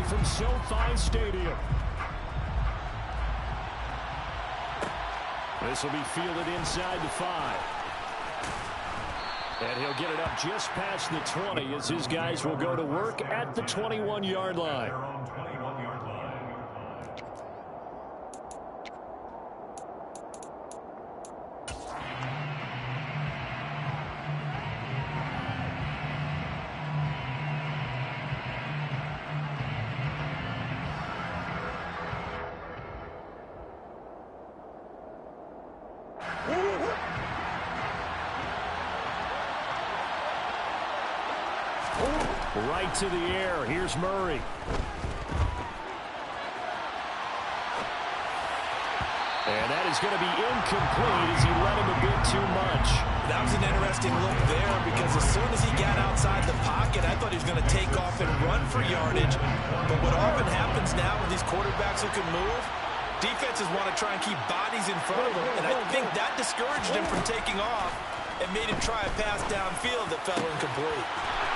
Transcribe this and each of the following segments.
from SoFi Stadium. This will be fielded inside the 5. And he'll get it up just past the 20 as his guys will go to work at the 21-yard line. Right to the air. Here's Murray. And that is going to be incomplete as he let him a bit too much. That was an interesting look there because as soon as he got outside the pocket, I thought he was going to take off and run for yardage. But what often happens now with these quarterbacks who can move, defenses want to try and keep bodies in front of them. And I think that discouraged him from taking off and made him try a pass downfield that fell incomplete.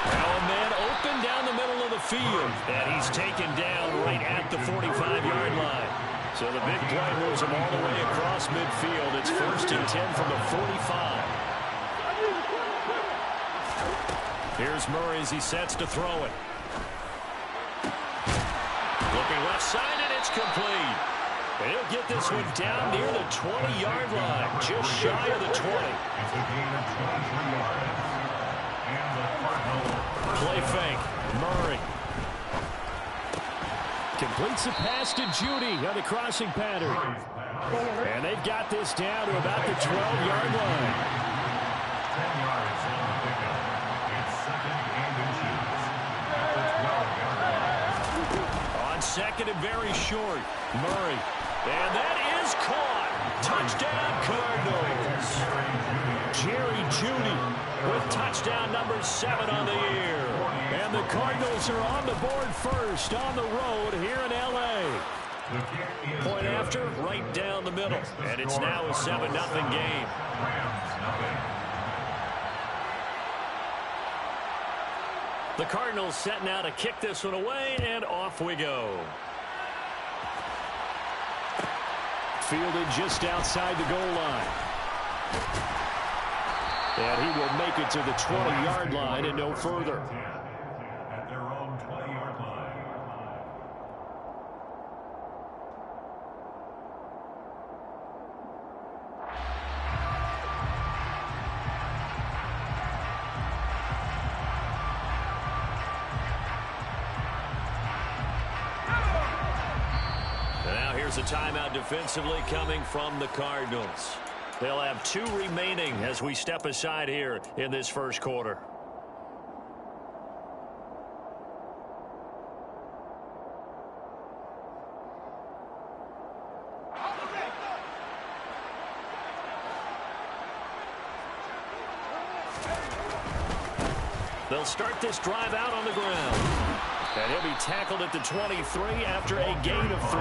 Now a man open down the middle of the field. And he's taken down right at the 45-yard line. So the big play moves him all the way across midfield. It's 1st and 10 from the 45. Here's Murray as he sets to throw it. Looking left side, and it's complete. And he'll get this one down near the 20-yard line, just shy of the 20. Play fake. Murray. Completes a pass to Judy on the crossing pattern. And they've got this down to about the 12-yard line. 10 yards on the pickup. It's 2nd and inches. At the 12-yard line. On 2nd and very short. Murray. And that is caught. Touchdown, Cardinals. Jerry Judy with touchdown number 7 on the year. And the Cardinals are on the board first on the road here in L.A. Point after, right down the middle. And it's now a 7-0 game. The Cardinals setting out to kick this one away, and off we go. Fielded just outside the goal line. And he will make it to the 20-yard line and no further. At their own 20-yard line. And now here's a timeout defensively coming from the Cardinals. They'll have 2 remaining as we step aside here in this first quarter. They'll start this drive out on the ground. And he'll be tackled at the 23 after a gain of 3.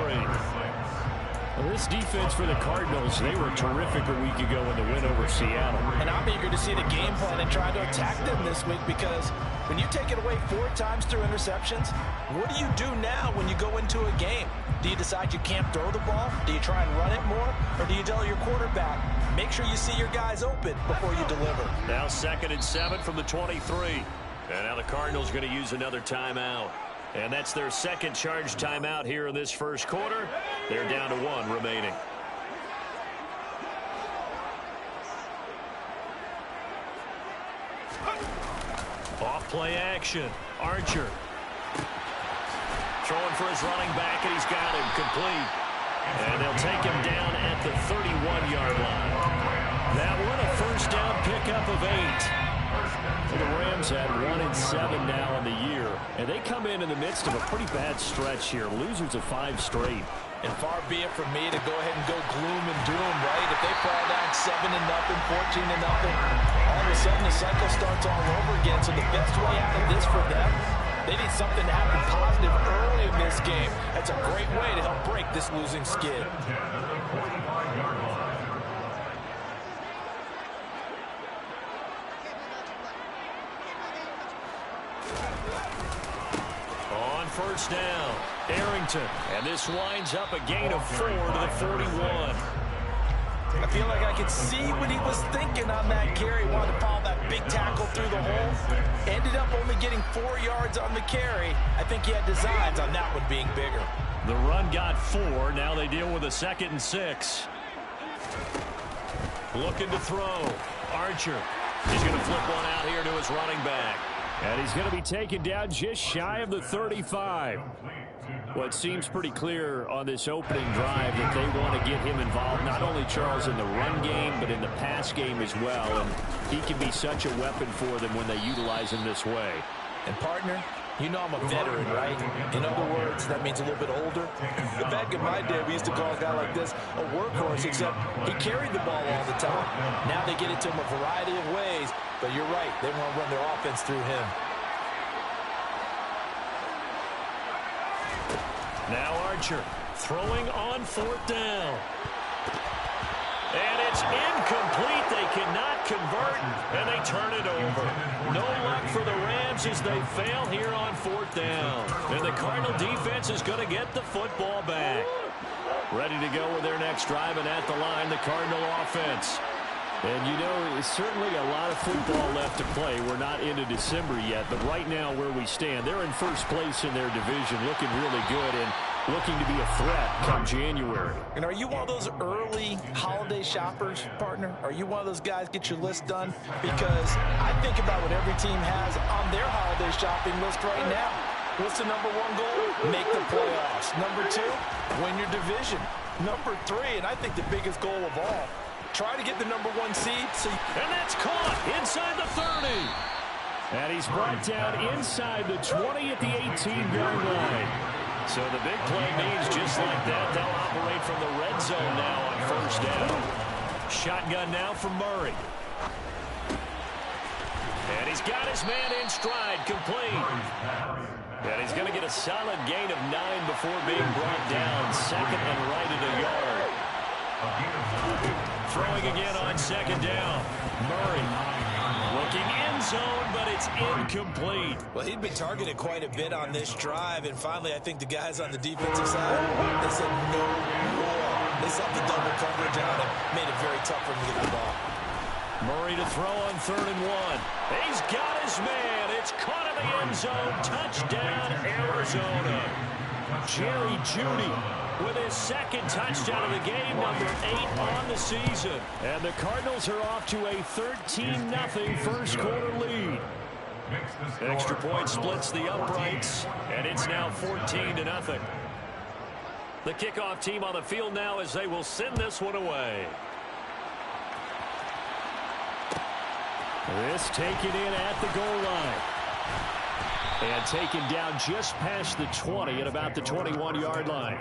Well, this defense for the Cardinals, they were terrific a week ago in the win over Seattle. And I'm eager to see the game plan and try to attack them this week because when you take it away 4 times through interceptions, what do you do now when you go into a game? Do you decide you can't throw the ball? Do you try and run it more? Or do you tell your quarterback, make sure you see your guys open before you deliver? Now 2nd and 7 from the 23. And now the Cardinals going to use another timeout. And that's their 2nd charge timeout here in this first quarter. They're down to 1 remaining. Off play action. Archer. Throwing for his running back, and he's got him complete. And they'll take him down at the 31-yard line. That one a first down pickup of 8. The Rams had 1-7 now in the year, and they come in the midst of a pretty bad stretch here. Losers of 5 straight. And far be it from me to go ahead and go gloom and doom, right? If they fall down 7-0, 14-0, all of a sudden the cycle starts all over again. So the best way out of this for them, they need something to happen positive early in this game. That's a great way to help break this losing skid. on first down. Arrington. And this winds up a gain of 4 to the 41. I feel like I could see what he was thinking on that carry. Wanted to follow that big tackle through the hole. Ended up only getting 4 yards on the carry. I think he had designs on that one being bigger. The run got 4. Now they deal with a 2nd and 6. Looking to throw. Archer. He's going to flip one out here to his running back. And he's going to be taken down just shy of the 35. Well, it seems pretty clear on this opening drive that they want to get him involved, not only, Charles, in the run game, but in the pass game as well. And he can be such a weapon for them when they utilize him this way. And, partner, you know I'm a veteran, right? In other words, that means a little bit older. Back in my day, we used to call a guy like this a workhorse, except he carried the ball all the time. Now they get it to him a variety of ways, but you're right. They want to run their offense through him. Now Archer throwing on 4th down. And it's incomplete. They cannot convert, and they turn it over. No luck for the Rams as they fail here on 4th down. And the Cardinal defense is going to get the football back. Ready to go with their next drive, and at the line, the Cardinal offense. And, you know, it's certainly a lot of football left to play. We're not into December yet, but right now where we stand, they're in first place in their division, looking really good and looking to be a threat come January. And are you one of those early holiday shoppers, partner? Are you one of those guys get your list done? Because I think about what every team has on their holiday shopping list right now. What's the number 1 goal? Make the playoffs. Number 2, win your division. Number 3, and I think the biggest goal of all, try to get the number 1 seed. And that's caught inside the 30. And he's brought down inside the 20 at the 18-yard line. So the big play means just like that, they'll operate from the red zone now on first down. Shotgun now for Murray. And he's got his man in stride, complete. And he's going to get a solid gain of 9 before being brought down. 2nd and right at a yard. Throwing again on 2nd down. Murray looking end zone, but it's incomplete. Well, he'd been targeted quite a bit on this drive, and finally I think the guys on the defensive side, they said no more. They saw the double coverage on him, made it very tough for him to get the ball. Murray to throw on 3rd and 1. He's got his man. It's caught in the end zone. Touchdown, Arizona. Jerry Jeudy with his 2nd touchdown of the game, number 8 on the season. And the Cardinals are off to a 13-0 first quarter lead. Extra point splits the uprights, and it's now 14-0. The kickoff team on the field now as they will send this one away. This taken in at the goal line. And taken down just past the 20 at about the 21-yard line.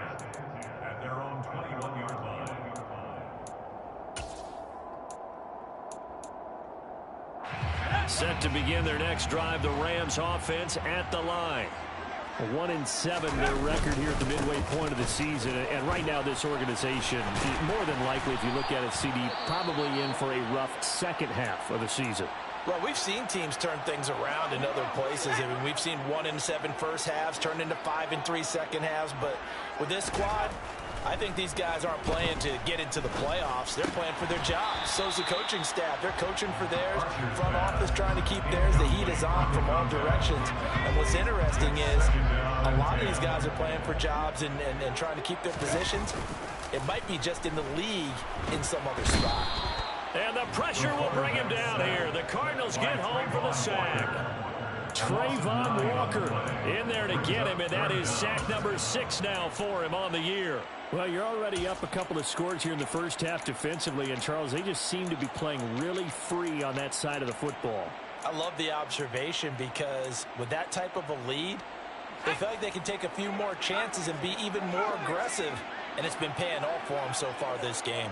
At their own 21-yard line. Set to begin their next drive, the Rams offense at the line. 1-7 their record here at the midway point of the season. And right now this organization, more than likely, if you look at it, CD, probably in for a rough second half of the season. Well, we've seen teams turn things around in other places. I mean, we've seen 1-7 first halves turn into 5-3 second halves. But with this squad, I think these guys aren't playing to get into the playoffs. They're playing for their jobs. So's the coaching staff. They're coaching for theirs. Front office trying to keep theirs. The heat is on from all directions. And what's interesting is a lot of these guys are playing for jobs and trying to keep their positions. It might be just in the league in some other spot. And the pressure will bring him down here. The Cardinals get home for the sack. Trayvon Walker in there to get him, and that is sack number 6 now for him on the year. Well, you're already up a couple of scores here in the first half defensively, and Charles, they just seem to be playing really free on that side of the football. I love the observation because with that type of a lead, they feel like they can take a few more chances and be even more aggressive, and it's been paying off for them so far this game.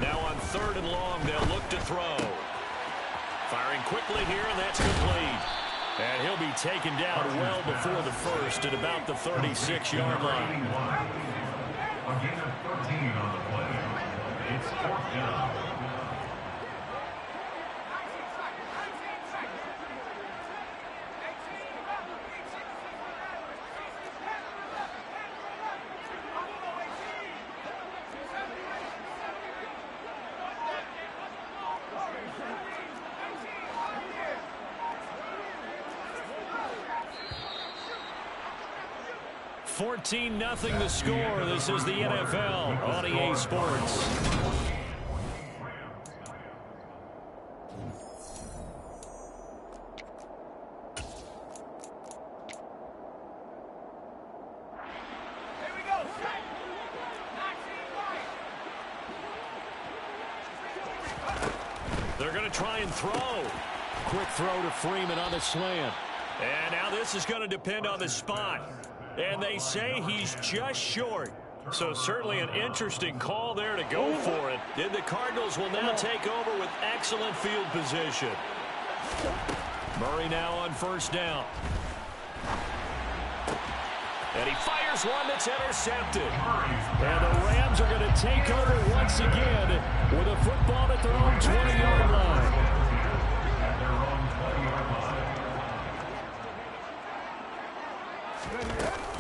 Now on 3rd and long, they'll look to throw. Firing quickly here, and that's complete. And he'll be taken down well before the first at about the 36-yard line. A gain of 13 on the play. It's 4th down. 14-0 the score. This is the NFL on EA Sports. They're going to try and throw. Quick throw to Freeman on the slant. And now this is going to depend on the spot. And they say he's just short. So certainly an interesting call there to go for it. And the Cardinals will now take over with excellent field position. Murray now on first down. And he fires one that's intercepted. And the Rams are going to take over once again with a football at their own 20-yard line.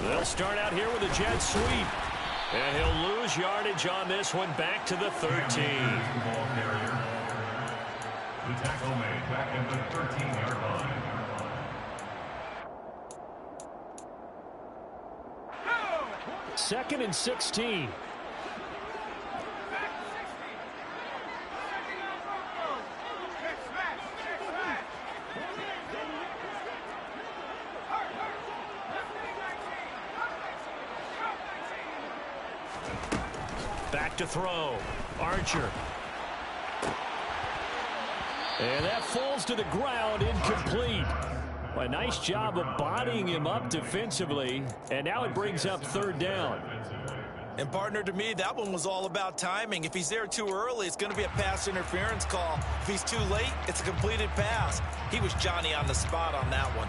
They'll start out here with a jet sweep. And he'll lose yardage on this one back to the 13. The tackle made back at the 13-yard line. Second and 16. Back to throw. Archer. And that falls to the ground, incomplete. A nice job of bodying him up defensively. And now it brings up third down. And partner, to me, that one was all about timing. If he's there too early, it's going to be a pass interference call. If he's too late, it's a completed pass. He was Johnny on the spot on that one.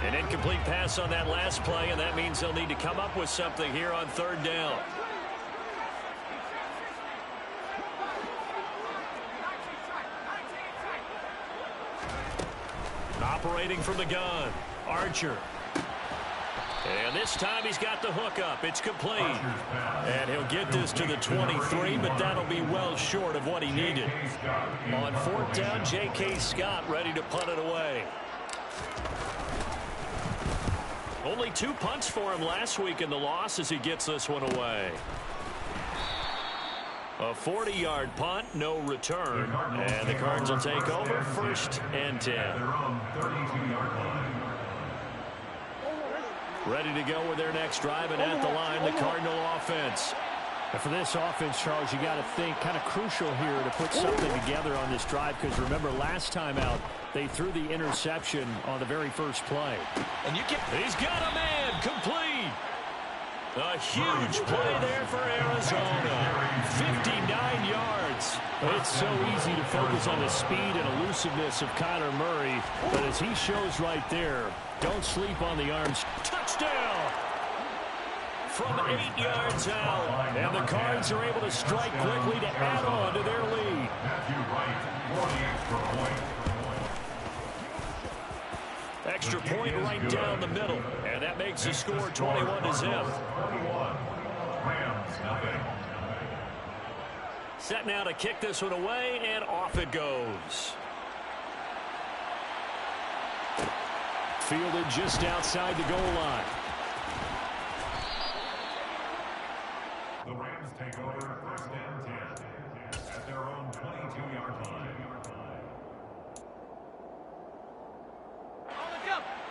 An incomplete pass on that last play, and that means they'll need to come up with something here on third down. Operating from the gun, Archer. And this time he's got the hook up. It's complete. And he'll get this to the 23, but that'll be well short of what he needed. On fourth down, J.K. Scott ready to punt it away. Only 2 punts for him last week in the loss as he gets this one away. A 40-yard punt, no return. And the Cards will take over first and 10. Ready to go with their next drive, and at the line, the Cardinal offense. And for this offense, Charles, you got to think kind of crucial here to put something together on this drive, because remember last time out, they threw the interception on the very first play. And he's got a man, complete. A huge play there for Arizona. 59 yards. It's so easy to focus on the speed and elusiveness of Kyler Murray, but as he shows right there, don't sleep on the arms. Touchdown! From 8 yards out, and the Cards are able to strike quickly to add on to their lead. Extra point right down the middle, and that makes the score 21-0. Set now to kick this one away, and off it goes. Fielded just outside the goal line. The Rams take over first and 10 at their own 22-yard line.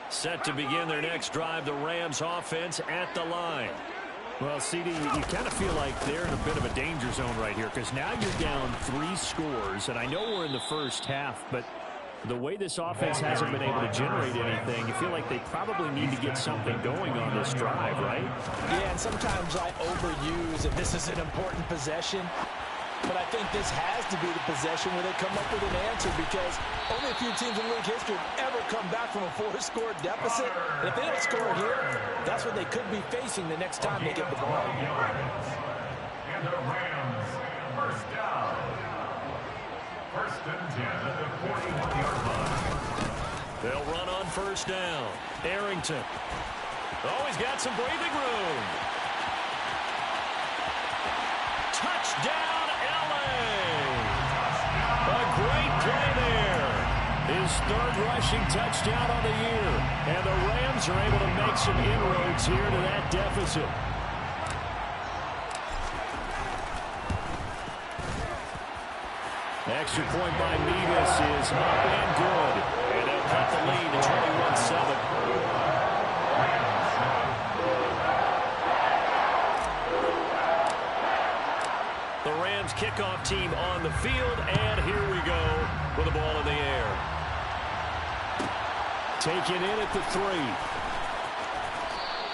Set to begin their next drive, the Rams offense at the line. Well, CD, you kind of feel like they're in a bit of a danger zone right here, because now you're down 3 scores, and I know we're in the first half, but the way this offense hasn't been able to generate anything, you feel like they probably need to get something going on this drive, right? Yeah, and sometimes I overuse if this is an important possession. But I think this has to be the possession where they come up with an answer, because only a few teams in league history have ever come back from a 4-score deficit. And if they don't score here, that's what they could be facing the next time they get the ball. And the Rams, first down. First and 10 at the 41-yard line. They'll run on first down. Arrington. Oh, he's got some breathing room. Touchdown, L.A. A great play there. his third rushing touchdown on the year. And the Rams are able to make some inroads here to that deficit. Extra point by Nevis is up and good. And they'll cut the lead to 21-7. The Rams kickoff team on the field, and here we go with the ball in the air. Taken in at the 3.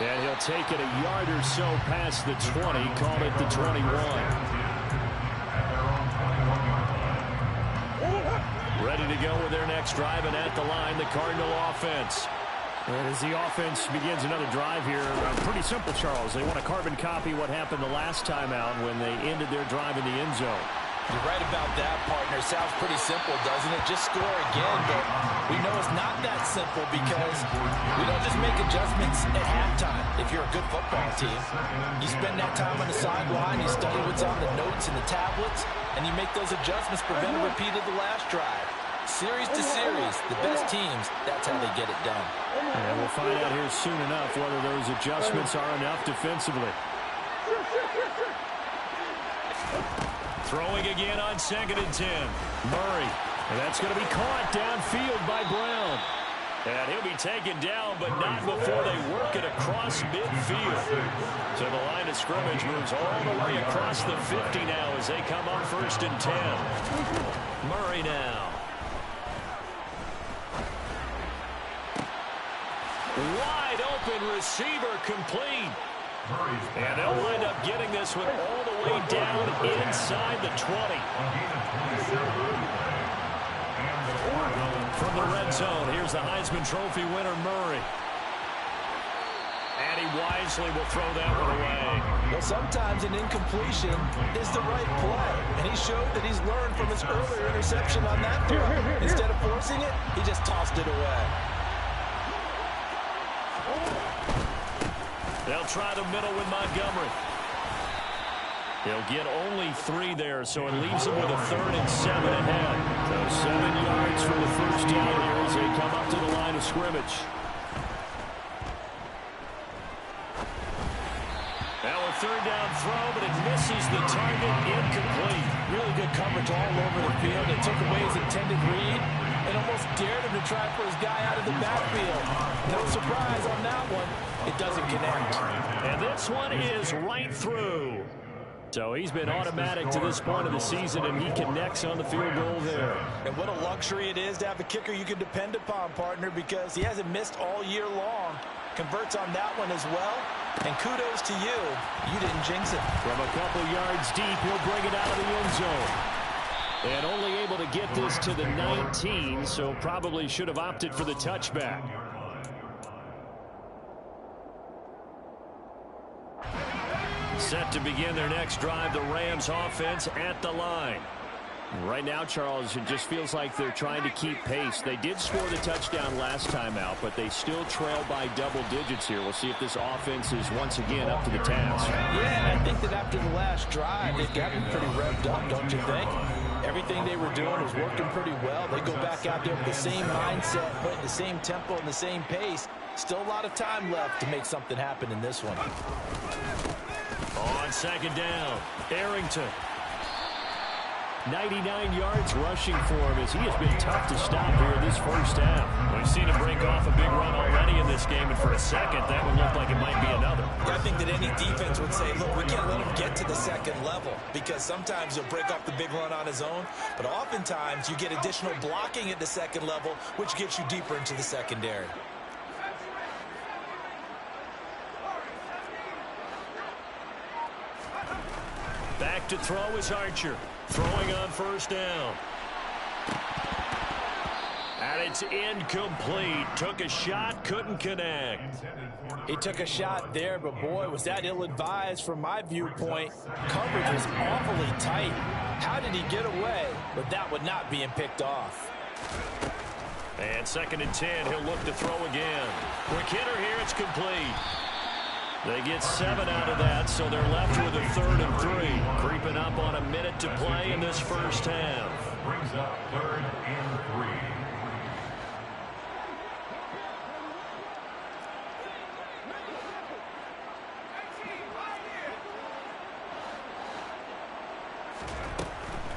And he'll take it a yard or so past the 20, call it the 21. Ready to go with their next drive, and at the line, the Cardinal offense. And as the offense begins another drive here, pretty simple, Charles. They want to carbon copy what happened the last time out when they ended their drive in the end zone. You're right about that, partner. Sounds pretty simple, doesn't it? Just score again, but we know it's not that simple because we don't just make adjustments at halftime if you're a good football team. You spend that time on the sideline, you study what's on the notes and the tablets, and you make those adjustments, prevent a repeat of the last drive. Series to series, the best teams, that's how they get it done. And we'll find out here soon enough whether those adjustments are enough defensively. Throwing again on 2nd and 10. Murray. And that's going to be caught downfield by Brown. And he'll be taken down, but not before they work it across midfield. So the line of scrimmage moves all the way across the 50 now as they come on 1st and 10. Murray now. Wide open receiver complete. And they'll wind up getting this one all the way down inside the 20. From the red zone, here's the Heisman Trophy winner, Murray. And he wisely will throw that one away. Well, sometimes an incompletion is the right play. And he showed that he's learned from his earlier interception on that throw. Instead of forcing it, he just tossed it away. They'll try the middle with Montgomery. They'll get only 3 there, so it leaves them with a 3rd and 7 ahead. So 7 yards for the first down here as they come up to the line of scrimmage. Now a 3rd down throw, but it misses the target, incomplete. Really good coverage all over the field. It took away his intended read and almost dared him to try for his guy out of the backfield. No surprise on that one. It doesn't connect. And this one is right through. So he's been automatic to this point of the season, and he connects on the field goal there. And what a luxury it is to have a kicker you can depend upon, partner, because he hasn't missed all year long. Converts on that one as well. And kudos to you. You didn't jinx it. From a couple yards deep, he'll bring it out of the end zone. And only able to get this to the 19, so probably should have opted for the touchback. Set to begin their next drive, the Rams offense at the line. Right now, Charles, it just feels like they're trying to keep pace. They did score the touchdown last time out, but they still trail by double digits here. We'll see if this offense is once again up to the task. Yeah, and I think that after the last drive, they've gotten pretty revved up, don't you think? Everything they were doing was working pretty well. They go back out there with the same mindset, putting the same tempo and the same pace. Still a lot of time left to make something happen in this one. On 2nd down, Arrington. 99 yards rushing for him as he has been tough to stop here this first half. We've seen him break off a big run already in this game, and for a second, that would look like it might be another. I think that any defense would say, look, we can't let him get to the second level because sometimes he'll break off the big run on his own, but oftentimes you get additional blocking at the second level, which gets you deeper into the secondary. Back to throw is Archer. Throwing on 1st down. And it's incomplete. Took a shot, couldn't connect. He took a shot there, but boy, was that ill-advised from my viewpoint. Coverage was awfully tight. How did he get away with that one not being picked off? And 2nd and 10, he'll look to throw again. Quick hitter here, it's complete. They get 7 out of that, so they're left with a 3rd and 3. Creeping up on a minute to play in this first half. Brings up 3rd and 3.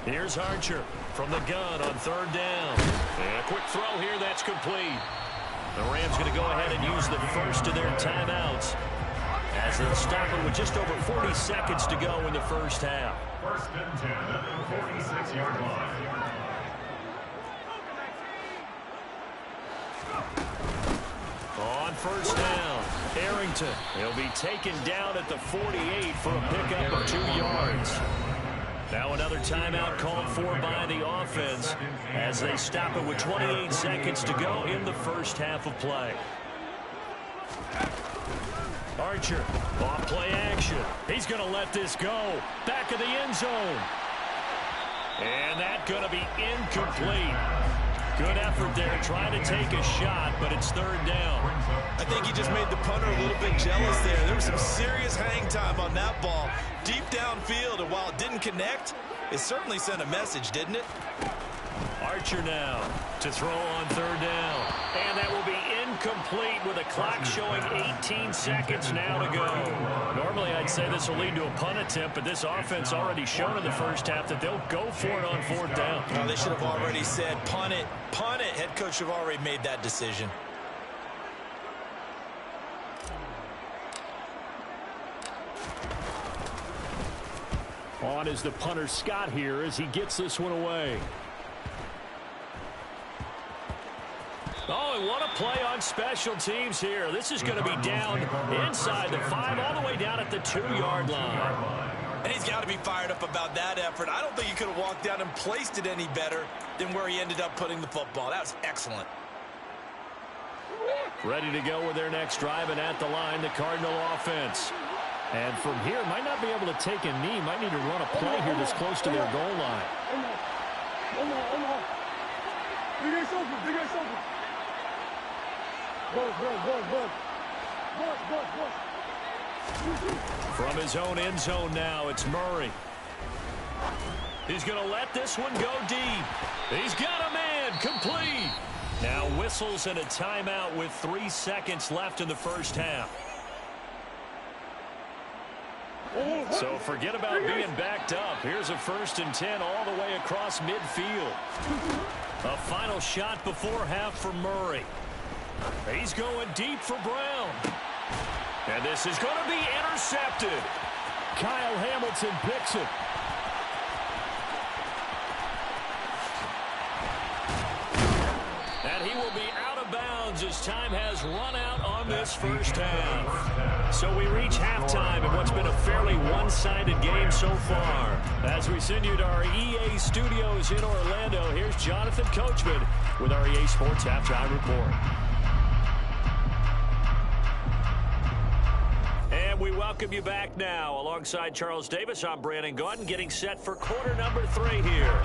Here's Archer from the gun on third down. And a quick throw here that's complete. The Rams going to go ahead and use the first of their timeouts as they'll stop it with just over 40 seconds to go in the first half. First and 10 at the 46-yard line. On first down, Arrington. He'll be taken down at the 48 for a pickup of 2 yards. Now another timeout called for by the offense as they stop it with 28 seconds to go in the first half of play. Archer, off play action. He's going to let this go. Back of the end zone. And that's going to be incomplete. Good effort there trying to take a shot, but it's third down. I think he just made the punter a little bit jealous there. There was some serious hang time on that ball. Deep downfield, and while it didn't connect, it certainly sent a message, didn't it? Archer now to throw on third down. And that will be incomplete with a clock showing 18 seconds now to go. Normally I'd say this will lead to a punt attempt, but this offense already shown in the first half that they'll go for it on fourth down. Well, they should have already said punt it, punt it. Head coach should have already made that decision. On is the punter Scott here as he gets this one away. Oh, and what a play on special teams here. This is going to be down inside the 5, all the way down at the 2-yard line. And he's got to be fired up about that effort. I don't think he could have walked down and placed it any better than where he ended up putting the football. That was excellent. Ready to go with their next drive, and at the line, the Cardinal offense. And from here, might not be able to take a knee. Might need to run a play here that's close to their goal line. From his own end zone now, it's Murray. He's going to let this one go deep. He's got a man, complete. Now whistles and a timeout with 3 seconds left in the first half. So forget about being backed up. Here's a 1st and 10 all the way across midfield. A final shot before half for Murray. He's going deep for Brown. And this is going to be intercepted. Kyle Hamilton picks it. And he will be out of bounds as time has run out on this first half. So we reach halftime in what's been a fairly one-sided game so far. As we send you to our EA studios in Orlando, here's Jonathan Coachman with our EA Sports Halftime Report. And we welcome you back now. Alongside Charles Davis, I'm Brandon Gaudin, getting set for quarter number 3 here.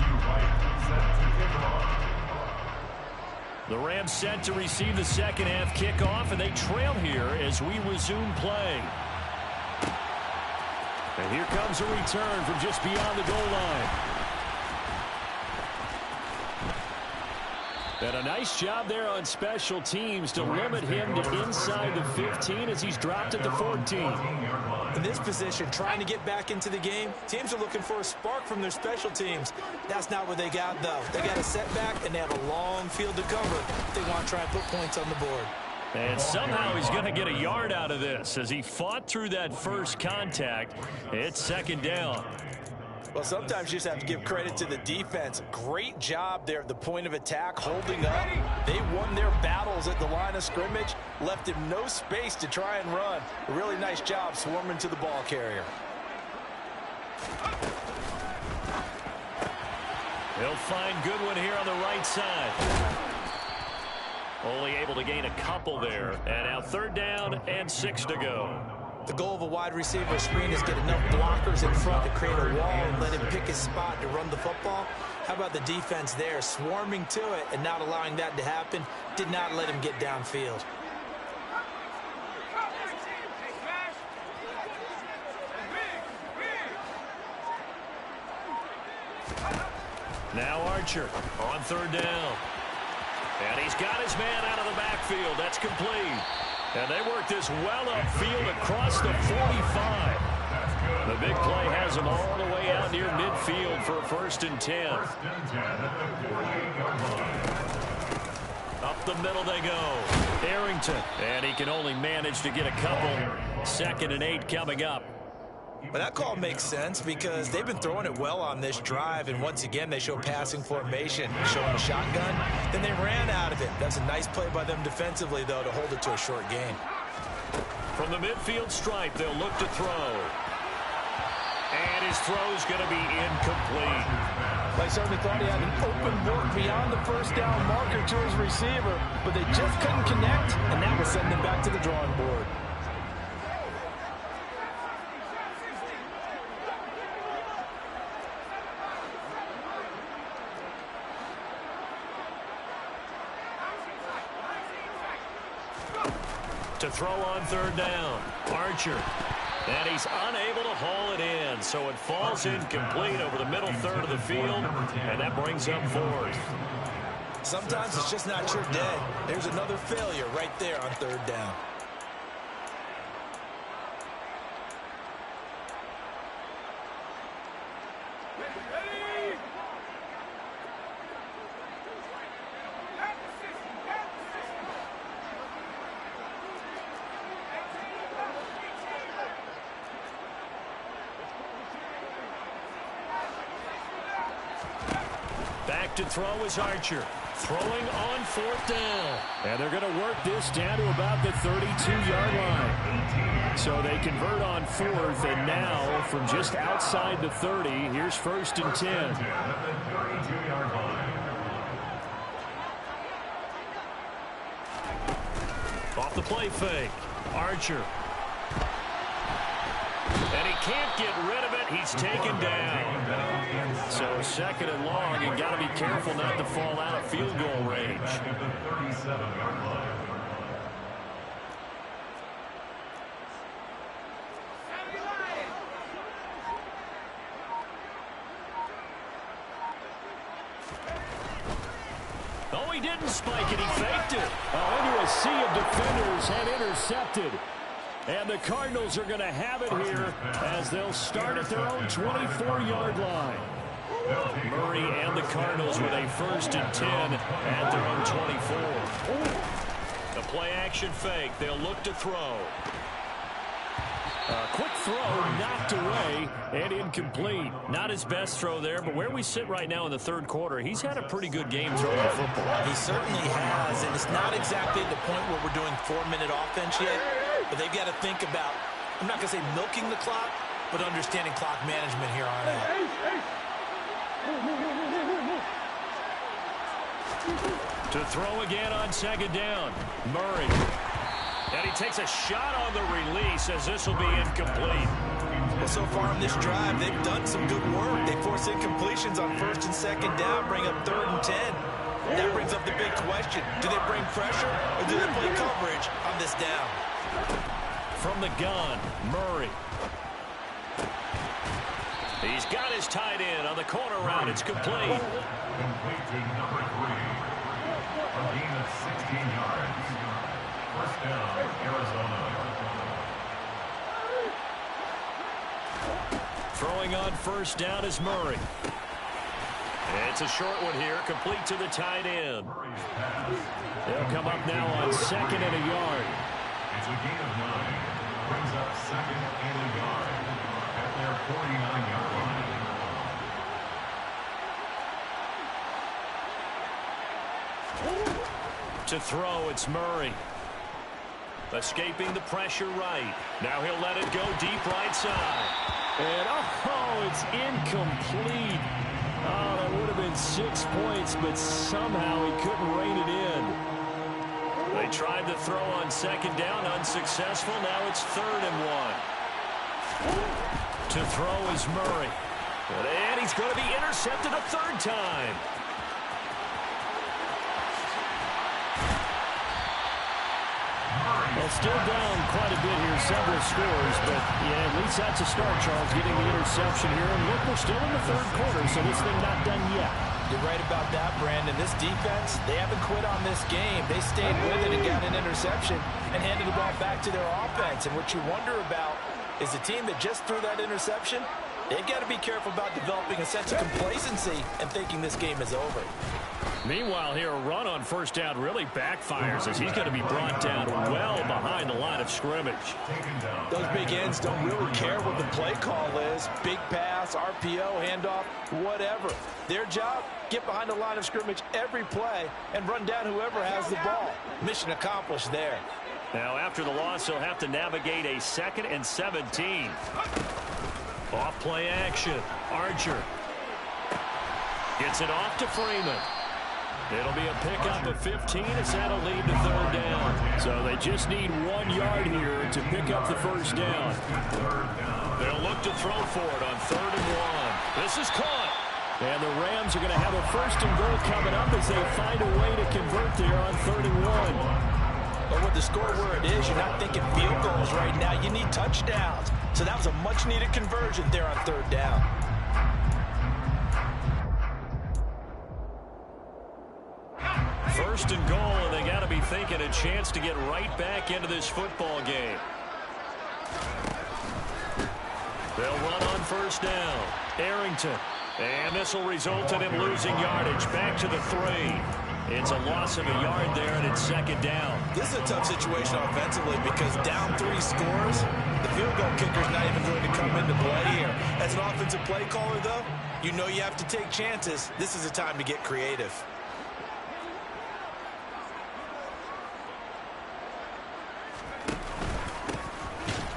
The Rams set to receive the second half kickoff, and they trail here as we resume play. And here comes a return from just beyond the goal line. And a nice job there on special teams to limit him to inside the 15 as he's dropped at the 14. In this position, trying to get back into the game, teams are looking for a spark from their special teams. That's not what they got, though. They got a setback, and they have a long field to cover if they want to try and put points on the board. And somehow he's going to get a yard out of this as he fought through that first contact. It's second down. Well, sometimes you just have to give credit to the defense. Great job there at the point of attack, holding up. They won their battles at the line of scrimmage, left him no space to try and run. A really nice job swarming to the ball carrier. He'll find Goodwin here on the right side. Only able to gain a couple there. And now third down and 6 to go. The goal of a wide receiver screen is get enough blockers in front to create a wall and let him pick his spot to run the football. How about the defense there, swarming to it and not allowing that to happen? Did not let him get downfield. Now Archer on third down. And he's got his man out of the backfield. That's complete. And they work this well upfield across the 45. The big play has him all the way out near midfield for a 1st and 10. Up the middle they go. Arrington. And he can only manage to get a couple. 2nd and 8 coming up. But that call makes sense because they've been throwing it well on this drive, and once again they show passing formation, showing a shotgun. Then they ran out of it. That's a nice play by them defensively, though, to hold it to a short gain. From the midfield stripe, they'll look to throw. And his throw's going to be incomplete. I certainly thought he had an open look beyond the 1st down marker to his receiver, but they just couldn't connect, and that will send them back to the drawing board. To throw on 3rd down. Archer. And he's unable to haul it in, so it falls incomplete over the middle 3rd of the field, and that brings up 4th. Sometimes it's just not your day. There's another failure right there on 3rd down. Back to throw is Archer. Throwing on 4th down. And they're going to work this down to about the 32-yard line. So they convert on 4th, and now from just outside the 30, here's 1st and 10. Off the play fake. Archer. And he can't get rid of it. He's taken down. So 2nd and long, you got to be careful not to fall out of field goal range. Oh, he didn't spike it. He faked it. Into a sea of defenders and intercepted. And the Cardinals are going to have it here as they'll start at their own 24-yard line. Murray and the Cardinals with a 1st and 10 at their own 24. The play-action fake. They'll look to throw. Quick throw knocked away and incomplete. Not his best throw there, but where we sit right now in the 3rd quarter, he's had a pretty good game throwing the football. He certainly has, and it's not exactly the point where we're doing 4-minute offense yet, but they've got to think about, I'm not going to say milking the clock, but understanding clock management here on out. To throw again on 2nd down. Murray. And he takes a shot on the release as this will be incomplete. Well, so far on this drive, they've done some good work. They force incompletions on 1st and 2nd down, bring up 3rd and 10. That brings up the big question. Do they bring pressure or do they play coverage on this down? From the gun, Murray. He's got his tight end on the corner route. It's complete. Complete to number 3. A gain of 16 yards. 1st down, Arizona. Throwing on 1st down is Murray. It's a short one here, complete to the tight end. They'll come up now on 2nd and a yard. It's a gain of 9. Brings up 2nd and a yard at their 49-yard line. To throw, it's Murray. Escaping the pressure right. Now he'll let it go deep right side. And, it's incomplete. Oh, that would have been 6 points, but somehow he couldn't rein it in. They tried to throw on 2nd down, unsuccessful. Now it's 3rd and 1. To throw is Murray. And he's going to be intercepted a 3rd time. Well, still down quite a bit here, several scores, but yeah, at least that's a start, Charles, getting the interception here. And look, we're still in the 3rd quarter, so this thing not done yet. You're right about that, Brandon. This defense, they haven't quit on this game. They stayed with it and got an interception and handed the ball back to their offense. And what you wonder about is the team that just threw that interception. They've got to be careful about developing a sense of complacency and thinking this game is over. Meanwhile, here, a run on first down really backfires as he's going to be brought down well behind the line of scrimmage. Those big ends don't really care what the play call is. Big pass, RPO, handoff, whatever. Their job, get behind the line of scrimmage every play and run down whoever has the ball. Mission accomplished there. Now, after the loss, he'll have to navigate a 2nd and 17. Off play action. Archer gets it off to Freeman. It'll be a pickup of 15 as that'll lead to 3rd down. So they just need 1 yard here to pick up the first down. They'll look to throw for it on 3rd and 1. This is caught. And the Rams are going to have a 1st and goal coming up as they find a way to convert there on 3rd and 1. But with the score where it is, you're not thinking field goals right now. You need touchdowns. So that was a much-needed conversion there on 3rd down. First and goal, and they got to be thinking a chance to get right back into this football game. They'll run on 1st down. Arrington. And this will result in him losing yardage. Back to the 3. It's a loss of a yard there, and it's 2nd down. This is a tough situation offensively because down 3 scores, the field goal kicker's not even going to come into play here. As an offensive play caller, though, you know you have to take chances. This is a time to get creative.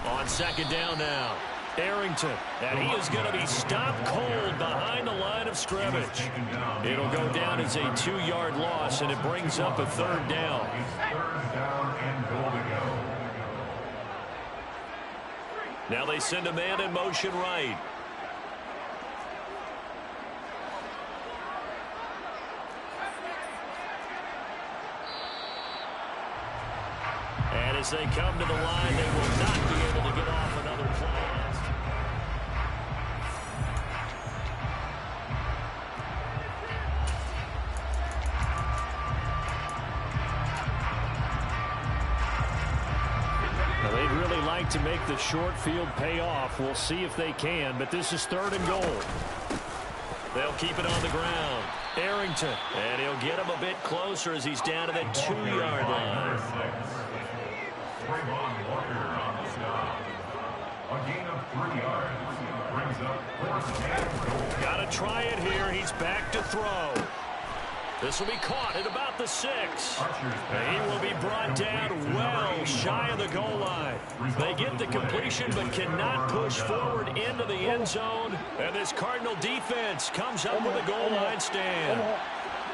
On 2nd down now. Arrington, and he is going to be stopped cold behind the line of scrimmage. It'll go down as a 2-yard loss, and it brings up a 3rd down. 3rd down and goal to go. Now they send a man in motion right. And as they come to the line, they will not be able to get off another play. They'd really like to make the short field pay off. We'll see if they can, but this is 3rd and goal. They'll keep it on the ground. Arrington, and he'll get him a bit closer as he's down to the 2-yard line. On the stop. A gain of 3 yards brings up 4th and goal. Got to try it here. He's back to throw. This will be caught at about the 6. He will be brought down well shy of the goal line. They get the completion but cannot push forward into the end zone. And this Cardinal defense comes up with a goal line stand.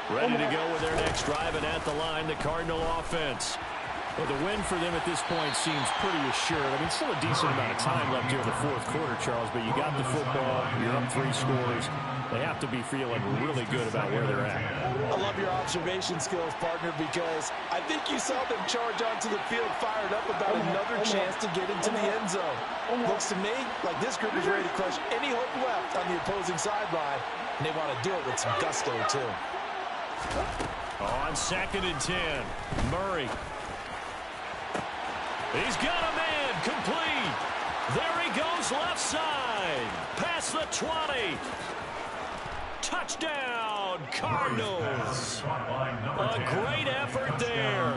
Ready to go with their next drive, and at the line, the Cardinal offense. Well, the win for them at this point seems pretty assured. I mean, still a decent amount of time left here in the 4th quarter, Charles, but you got the football, you're up 3 scores. They have to be feeling really good about where they're at. I love your observation skills, partner, because I think you saw them charge onto the field fired up about another chance to get into the end zone. Looks to me like this group is ready to crush any hope left on the opposing sideline, and they want to do it with some gusto, too. On 2nd and 10, Murray. He's got a man complete. There he goes left side. Past the 20. Touchdown, Cardinals. A great effort there.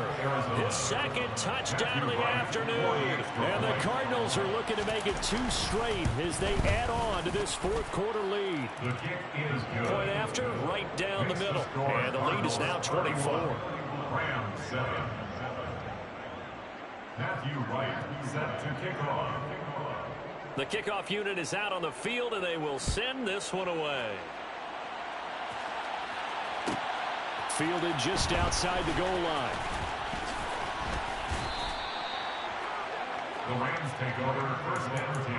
His 2nd touchdown of the afternoon. And the Cardinals are looking to make it 2 straight as they add on to this 4th quarter lead. Point after, right down the middle. And the lead is now 24. Rams 7. Matthew Wright set to kick off. The kickoff unit is out on the field, and they will send this one away. Fielded just outside the goal line. The Rams take over 1st and 10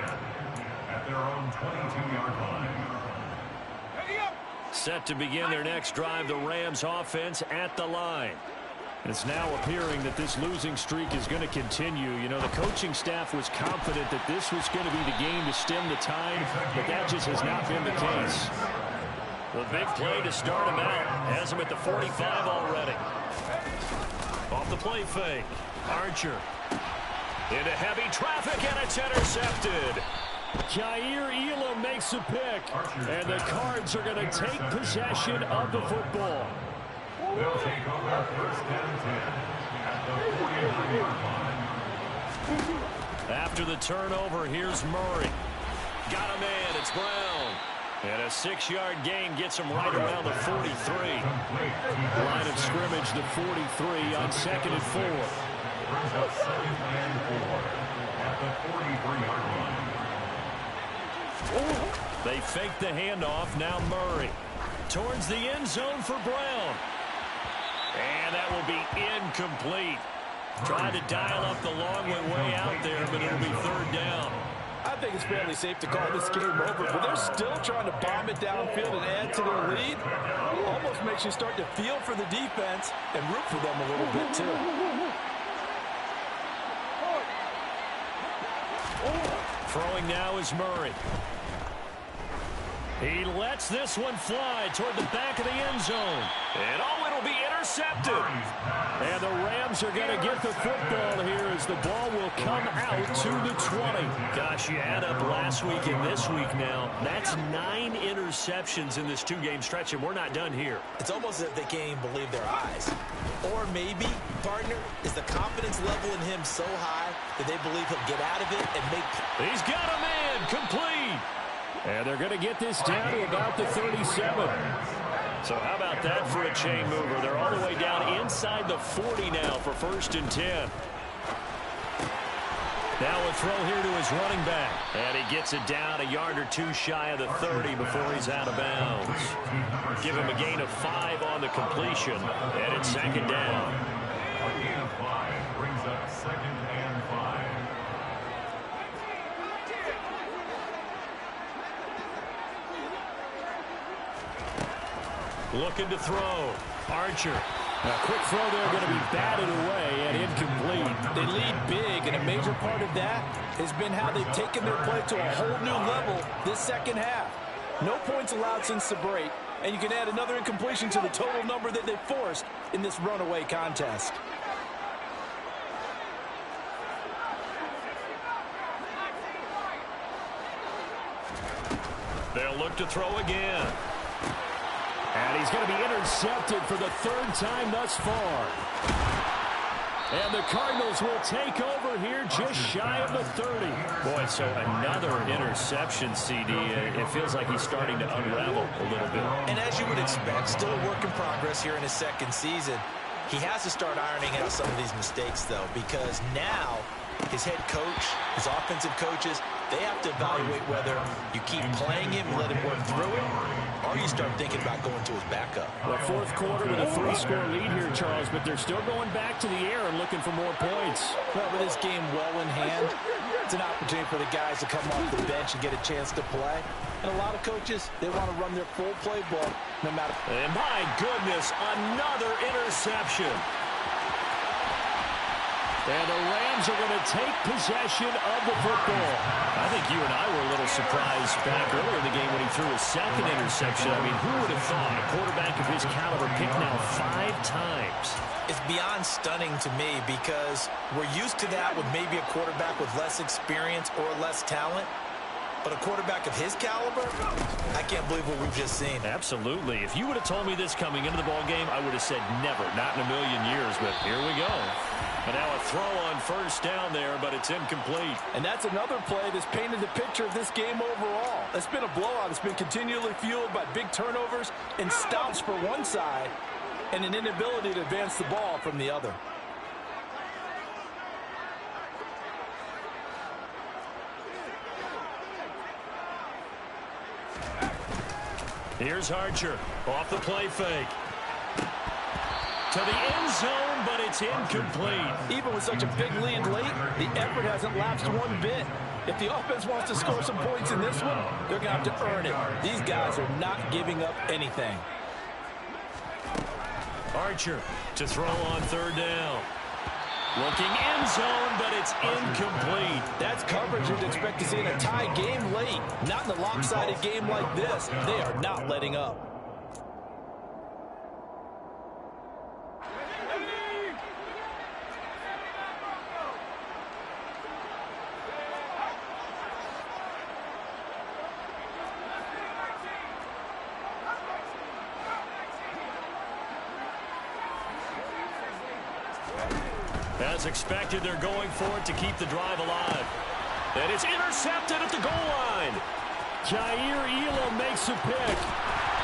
at their own 22-yard line. Set to begin their next drive, the Rams offense at the line. And it's now appearing that this losing streak is going to continue. You know, the coaching staff was confident that this was going to be the game to stem the tide, but that just has not been the case. The big play to start him out has him at the 45 already. Off the play fake. Archer into heavy traffic, and it's intercepted. intercepted. Jair Elam makes a pick, and the Cards are going to take possession of the football. They'll take over first and 10 at the 49-yard line. After the turnover, here's Murray. Got a man. It's Brown. And a 6-yard gain gets him right around the 43. Line of scrimmage, the 43 on 2nd and 4. Brings up 2nd and 4 at the 43-yard line. They fake the handoff. Now Murray towards the end zone for Brown. And that will be incomplete. Tried to dial up the long way out there, but it'll be 3rd down. I think it's fairly safe to call this game over, but they're still trying to bomb it downfield and add to their lead. Almost makes you start to feel for the defense and root for them a little bit, too. Throwing now is Murray. He lets this one fly toward the back of the end zone. And it'll be intercepted. And the Rams are going to get the football here as the ball will come out to the 20. Gosh, you add up last week and this week now. That's 9 interceptions in this 2-game stretch, and we're not done here. It's almost as if they can't even believe their eyes. Or maybe, partner, is the confidence level in him so high that they believe he'll get out of it and make... He's got a man. Complete. And they're going to get this down to about the 37. So how about that for a chain mover? They're all the way down inside the 40 now for 1st and 10. Now a throw here to his running back. And he gets it down a yard or 2 shy of the 30 before he's out of bounds. Give him a gain of 5 on the completion. And it's 2nd down. A gain of 5 brings up 2nd and 5. Looking to throw. Archer. A quick throw there going to be batted away and incomplete. They lead big, and a major part of that has been how they've taken their play to a whole new level this second half. No points allowed since the break, and you can add another incompletion to the total number that they forced in this runaway contest. They'll look to throw again. And he's going to be intercepted for the 3rd time thus far. And the Cardinals will take over here just shy of the 30. Boy, so another interception, CD. It feels like he's starting to unravel a little bit. And as you would expect, still a work in progress here in his 2nd season. He has to start ironing out some of these mistakes, though, because now his head coach, his offensive coaches, they have to evaluate whether you keep playing him, let him work through it, or you start thinking about going to his backup. The 4th quarter with a 3-score lead here, Charles, but they're still going back to the air and looking for more points. Well, with this game well in hand, it's an opportunity for the guys to come off the bench and get a chance to play. And a lot of coaches, they want to run their full playbook no matter. And my goodness, another interception. And the Rams are going to take possession of the football. I think you and I were a little surprised back earlier in the game when he threw his 2nd interception. I mean, who would have thought a quarterback of his caliber picked now 5 times? It's beyond stunning to me because we're used to that with maybe a quarterback with less experience or less talent. But a quarterback of his caliber, I can't believe what we've just seen. Absolutely. If you would have told me this coming into the ballgame, I would have said never, not in a million years. But here we go. And now a throw on 1st down there, but it's incomplete. And that's another play that's painted the picture of this game overall. It's been a blowout. It's been continually fueled by big turnovers and stops for one side and an inability to advance the ball from the other. Here's Archer off the play fake. To the end zone, but it's incomplete. Even with such a big lead late, the effort hasn't lapsed one bit. If the offense wants to score some points in this one, they're going to have to earn it. These guys are not giving up anything. Archer to throw on 3rd down. Looking end zone, but it's incomplete. That's coverage you'd expect to see in a tie game late. Not in a lopsided game like this. They are not letting up. As expected, they're going for it to keep the drive alive. And it's intercepted at the goal line. Jair Elam makes a pick.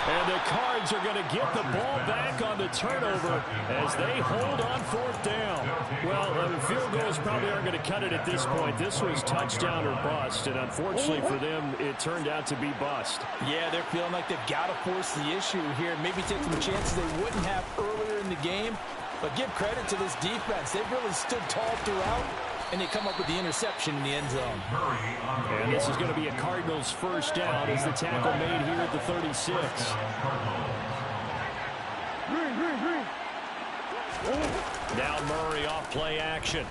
And the Cards are going to get the ball back on the turnover as they hold on fourth down. Well, the field goals probably aren't going to cut it at this point. This was touchdown or bust, and unfortunately for them, it turned out to be bust. Yeah, they're feeling like they've got to force the issue here, maybe take some chances they wouldn't have earlier in the game. But give credit to this defense. They've really stood tall throughout, and they come up with the interception in the end zone. And this is going to be a Cardinals first down as the tackle made here at the 36. Now Murray off play action.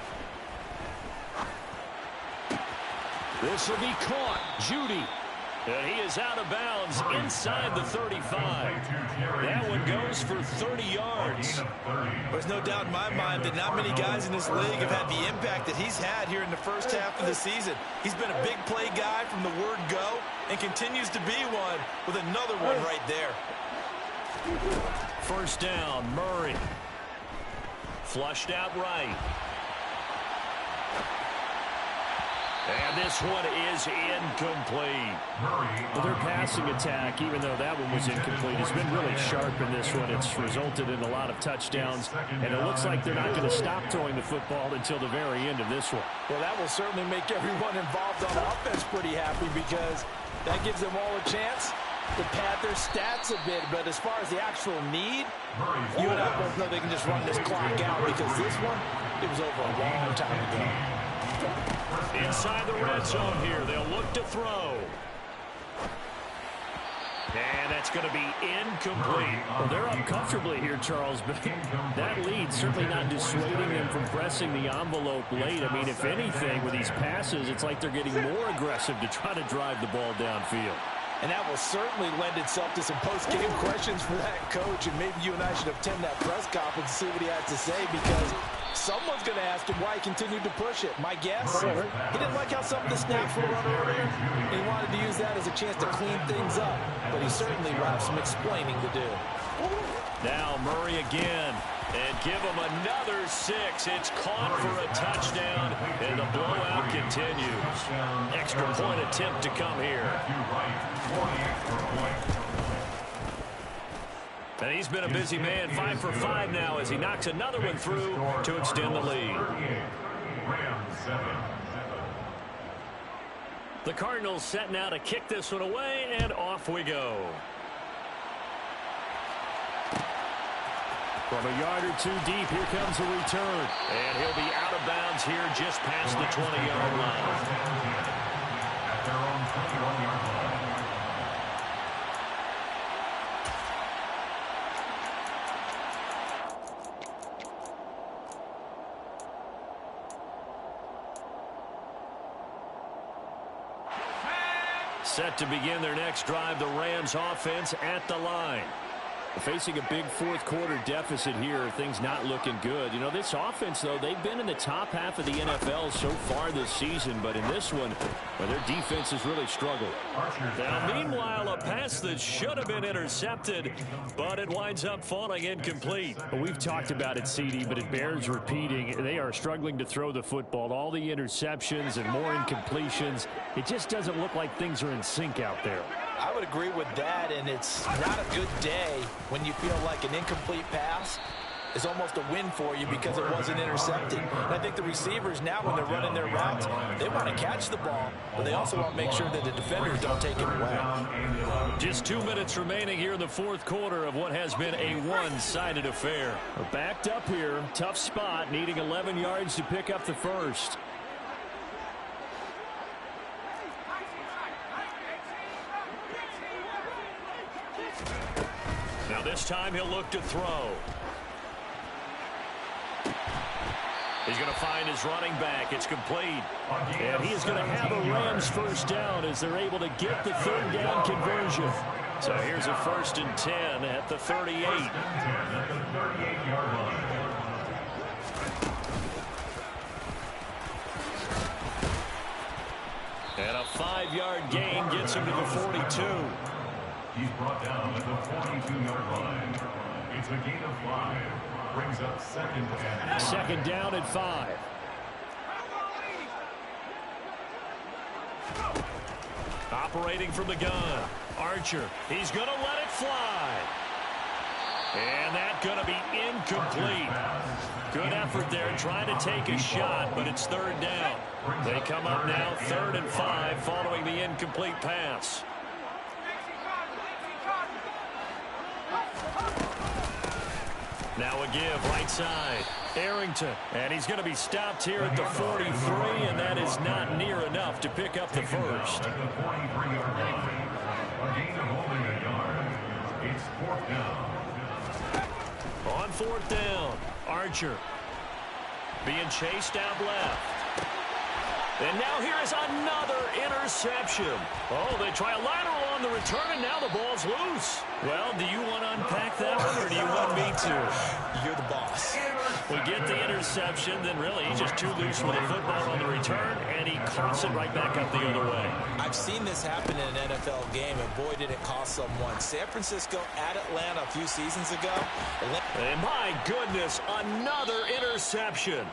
This will be caught. Judy. And he is out of bounds inside the 35. That one goes for 30 yards. There's no doubt in my mind that not many guys in this league have had the impact that he's had here in the first half of the season. He's been a big play guy from the word go and continues to be one with another one right there. First down, Murray. Flushed out right. And this one is incomplete. Well, their passing attack, even though that one was incomplete, has been really sharp in this one. It's resulted in a lot of touchdowns, and it looks like they're not going to stop throwing the football until the very end of this one. Well, that will certainly make everyone involved on offense pretty happy because that gives them all a chance to pad their stats a bit. But as far as the actual need, you and I both know they can just run this clock out because this one, it was over a long time ago. Inside the red zone here, they'll look to throw. And that's going to be incomplete. Well, they're up comfortably here, Charles, but that lead certainly not dissuading them from pressing the envelope late. I mean, if anything, with these passes, it's like they're getting more aggressive to try to drive the ball downfield. And that will certainly lend itself to some post-game questions for that coach. And maybe you and I should attend that press conference and see what he has to say because someone's going to ask him why he continued to push it. My guess, he didn't like how some of the snaps were run earlier. He wanted to use that as a chance to clean things up. But he certainly will have some explaining to do. Now Murray again. And give him another 6. It's caught for a touchdown, and the blowout continues. Extra point attempt to come here. And he's been a busy man, 5 for 5 now as he knocks another one through to extend the lead. The Cardinals set now to kick this one away, and off we go. From a yard or two deep, here comes a return. And he'll be out of bounds here just past the 20-yard line. At their own 21-yard line. Set to begin their next drive, the Rams offense at the line. Facing a big fourth quarter deficit here, things not looking good. You know, this offense, though, they've been in the top half of the NFL so far this season, but in this one, well, their defense has really struggled. Now, meanwhile, a pass that should have been intercepted, but it winds up falling incomplete. Well, we've talked about it, CD, but it bears repeating. They are struggling to throw the football. All the interceptions and more incompletions. It just doesn't look like things are in sync out there. I would agree with that, and it's not a good day when you feel like an incomplete pass is almost a win for you because it wasn't intercepted. And I think the receivers now, when they're running their routes, they want to catch the ball, but they also want to make sure that the defenders don't take it away. Just 2 minutes remaining here in the fourth quarter of what has been a one-sided affair. We're backed up here, tough spot, needing 11 yards to pick up the first. Now this time he'll look to throw. He's going to find his running back. It's complete. And he is going to have a Rams first down as they're able to get the third down conversion. So here's a 1st and 10 at the 38. And a 5-yard gain gets him to the 42. He's brought down at the 42-yard line. It's a gain of 5. brings up second and 5. Second down and 5. Operating from the gun. Archer, he's going to let it fly. And that's going to be incomplete. Good effort there trying to take a shot, but it's third down. They come up now 3rd and 5 following the incomplete pass. Now a give right side. Arrington, and he's going to be stopped here at the 43, and that is not near enough to pick up the first. At the 43-yard line, a gain of only a yard. It's 4th down. On 4th down, Archer being chased out left. And now here is another interception. Oh, they try a lateral on the return, and now the ball's loose. Well, do you want to unpack that one, or do you want me to? You're the boss. We get the interception, then really he's just too loose with the football on the return, and he coughs it right back up the other way. I've seen this happen in an NFL game, and boy, did it cost someone. San Francisco at Atlanta a few seasons ago. And my goodness, another interception.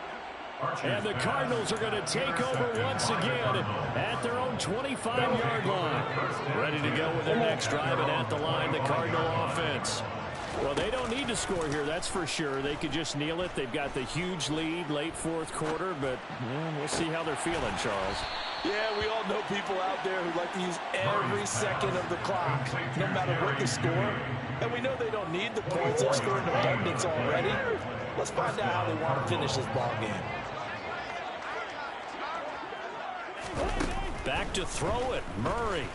And the Cardinals are going to take over once again at their own 25-yard line. Ready to go with their next drive, and at the line, the Cardinal offense. Well, they don't need to score here, that's for sure. They could just kneel it. They've got the huge lead late 4th quarter, but we'll see how they're feeling, Charles. Yeah, we all know people out there who like to use every second of the clock, no matter what the score. And we know they don't need the points. They've scored in abundance already. Let's find out how they want to finish this ball game. Back to throw it, Murray.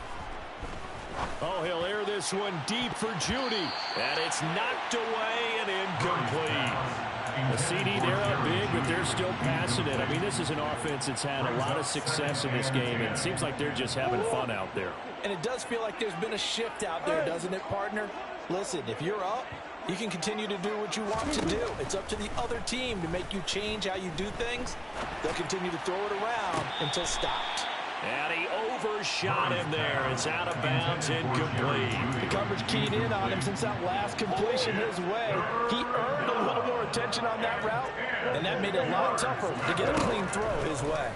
Oh, he'll air this one deep for Judy. And it's knocked away and incomplete. The CD, they're up big, but they're still passing it. I mean, this is an offense that's had a lot of success in this game, and it seems like they're just having fun out there. And it does feel like there's been a shift out there, doesn't it, partner? Listen, if you're up, you can continue to do what you want to do. It's up to the other team to make you change how you do things. They'll continue to throw it around until stopped. And he overshot him there. It's out of bounds, incomplete. The coverage keyed in on him since that last completion his way. He earned a little more attention on that route, and that made it a lot tougher to get a clean throw his way.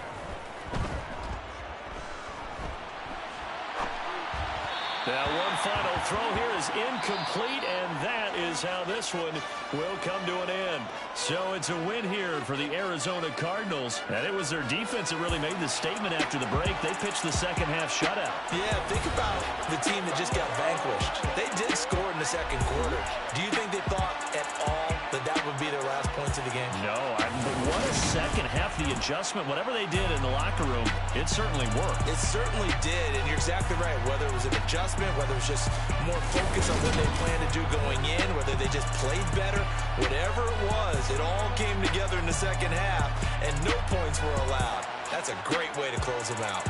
Now one final throw here is incomplete, and that is how this one will come to an end. So it's a win here for the Arizona Cardinals, and it was their defense that really made the statement after the break. They pitched the second half shutout. Yeah, think about the team that just got vanquished. They did score in the second quarter. Do you think they thought at all that that would be their last points of the game? No, but what a second half. The adjustment, whatever they did in the locker room, it certainly worked. It certainly did, and you're exactly right. Whether it was an adjustment, whether it was just more focus on what they planned to do going in, whether they just played better, whatever it was, it all came together in the second half, and no points were allowed. That's a great way to close them out.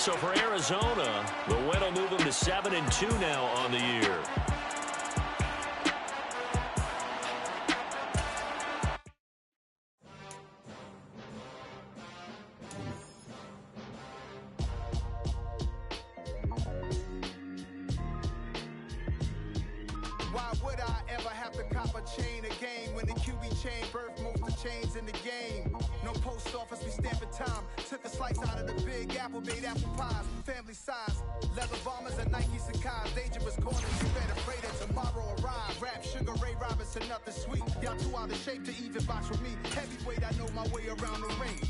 So for Arizona, the win will move them to 7-2 now on the year. Why would I ever have to cop a chain again when the QB chain birthed most of the chains in the game? No post office, we stamping time. Took a slice out of the big apple, made apple pies, family size. Leather bombers and Nike Sacai's, dangerous corners. You better pray that tomorrow arrive. Rap, Sugar Ray Robinson, nothing sweet. Y'all too out of shape to even box with me. Heavyweight, I know my way around the ring.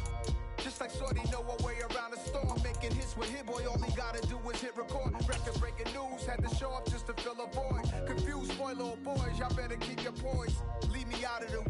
Just like Shorty know her way around the storm. Making hits with Hit Boy, all he gotta do is hit record. Record breaking news, had to show up just to fill a void. Confused, spoil little boys, y'all better keep your poise. Leave me out of the